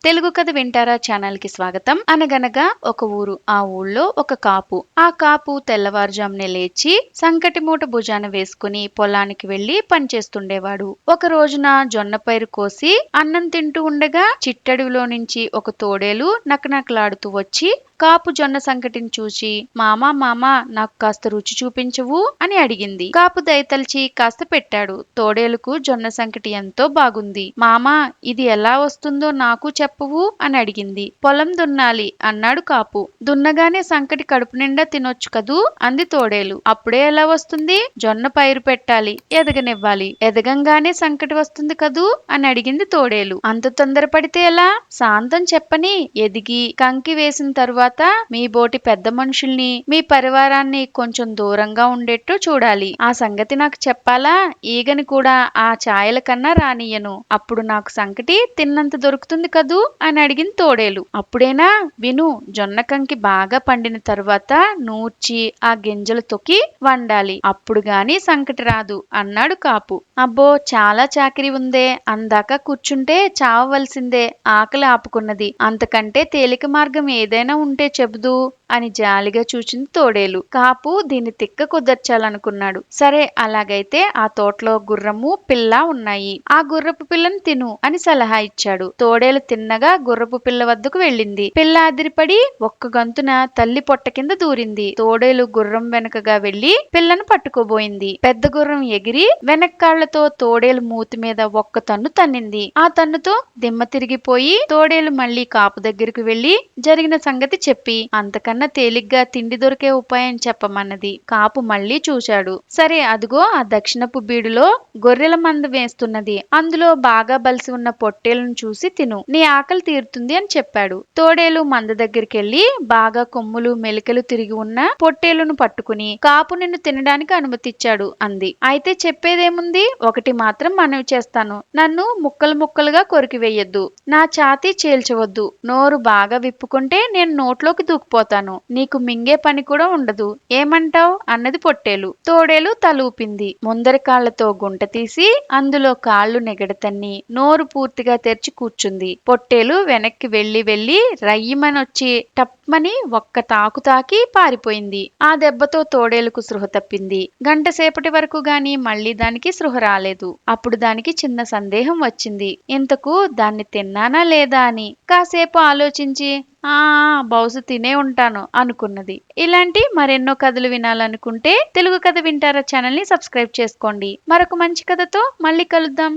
తెలుగు కథ వింటారా ఛానల్ కి స్వాగతం. అనగనగా ఒక ఊరు. ఆ ఊళ్ళో ఒక కాపు. ఆ కాపు తెల్లవారుజామునే లేచి సంకటి మూట భుజాన వేసుకుని పొలానికి వెళ్లి పనిచేస్తుండేవాడు. ఒక రోజున జొన్న పైరు కోసి అన్నం తింటూ ఉండగా చిట్టడివిలో నుంచి ఒక తోడేలు నకనకలాడుతూ వచ్చి కాపు జొన్న సంకటిని చూసి మామా మామా నాకు కాస్త రుచి చూపించవు అని అడిగింది. కాపు దయతలిచి కాస్త పెట్టాడు. తోడేలుకు జొన్న సంకటి ఎంతో బాగుంది. మామా ఇది ఎలా వస్తుందో నాకు చెప్పవు అని అడిగింది. పొలం దున్నాలి అన్నాడు కాపు. దున్నగానే సంకటి కడుపు నిండా తినొచ్చు కదూ అంది తోడేలు. అప్పుడే ఎలా వస్తుంది? జొన్న పైరు పెట్టాలి, ఎదగనివ్వాలి, ఎదగంగానే సంకటి వస్తుంది కదూ అని అడిగింది తోడేలు. అంత తొందరపడితే ఎలా? శాంతం చెప్పని ఎదిగి కంకి వేసిన తరువాత మీ బోటి పెద్ద మనుషుల్ని మీ పరివారాన్ని కొంచెం దూరంగా ఉండేట్టు చూడాలి. ఆ సంగతి నాకు చెప్పాలా? ఈగని కూడా ఆ ఛాయల కన్నా రానియను. అప్పుడు నాకు సంకటి తిన్నంత దొరుకుతుంది కదూ అని అడిగింది తోడేలు. అప్పుడేనా? విను, జొన్న కంకి బాగా పండిన తరువాత నూర్చి ఆ గింజలు తొక్కి వండాలి. అప్పుడు గాని సంకటి రాదు అన్నాడు కాపు. అబ్బో చాలా చాకిరి ఉందే, అందాక కూర్చుంటే చావవలసిందే, ఆకలి ఆపుకున్నది, అంతకంటే తేలిక మార్గం ఏదైనా ఉంటే చెబుదు అని జాలిగా చూచింది తోడేలు. కాపు దీన్ని తిక్క కుదర్చాలనుకున్నాడు. సరే అలాగైతే ఆ తోటలో గుర్రము పిల్ల ఉన్నాయి, ఆ గుర్రపు పిల్లను తిను అని సలహా ఇచ్చాడు. తోడేలు తిన్నగా గుర్రపు పిల్ల వద్దకు వెళ్ళింది. పిల్ల అదిరిపడి ఒక్క గంతున తల్లి పొట్ట కింద దూరింది. తోడేలు గుర్రం వెనుకగా వెళ్లి పిల్లను పట్టుకోబోయింది. పెద్ద గుర్రం ఎగిరి వెనక్కాళ్లతో తోడేలు మూతి మీద ఒక్క తన్ను తన్నింది. ఆ తన్నుతో దిమ్మ తిరిగిపోయి తోడేలు మళ్లీ కాపు దగ్గరకు వెళ్లి జరిగిన సంగతి చెప్పి అంతకన్నా తేలిగ్గా తిండి దొరికే ఉపాయం చెప్పమన్నది. కాపు మళ్లీ చూశాడు. సరే అదిగో ఆ దక్షిణపు బీడులో గొర్రెల మంద వేస్తున్నది, అందులో బాగా బలిసి ఉన్న పొట్టేలను చూసి తిను, నీ ఆకలి తీరుతుంది అని చెప్పాడు. తోడేలు మంద దగ్గరికెళ్లి బాగా కొమ్ములు మెలికలు తిరిగి ఉన్న పొట్టేలును పట్టుకుని కాపు నిన్ను తినడానికి అనుమతిచ్చాడు అంది. అయితే చెప్పేదేముంది, ఒకటి మాత్రం మనవి చేస్తాను, నన్ను ముక్కలు ముక్కలుగా కొరికి వేయొద్దు, నా ఛాతీ చీల్చవద్దు, నోరు బాగా విప్పుకుంటే నేను నోట్లోకి దూకిపోతాను, నీకు మింగే పని కూడా ఉండదు, ఏమంటావ్ అన్నది పొట్టేలు. తోడేలు తలూపింది. ముందరి కాళ్లతో గుంట తీసి అందులో కాళ్లు నెగడతన్ని నోరు పూర్తిగా తెరిచి కూర్చుంది. పొట్టేలు వెనక్కి వెళ్లి వెళ్లి రయ్యమనొచ్చి టప్మని ఒక్క తాకు తాకి పారిపోయింది. ఆ దెబ్బతో తోడేలుకు సృహ తప్పింది. గంట సేపటి వరకు గాని మళ్లీ దానికి సృహ రాలేదు. అప్పుడు దానికి చిన్న సందేహం వచ్చింది, ఇంతకు దాన్ని తిన్నానా లేదా అని. కాసేపు ఆలోచించి బహుశా తినే ఉంటాను అనుకున్నది. ఇలాంటి మరెన్నో కథలు వినాలనుకుంటే తెలుగు కథ వింటారా ఛానల్ ని సబ్స్క్రైబ్ చేసుకోండి. మరొక మంచి కథతో మళ్ళీ కలుద్దాం.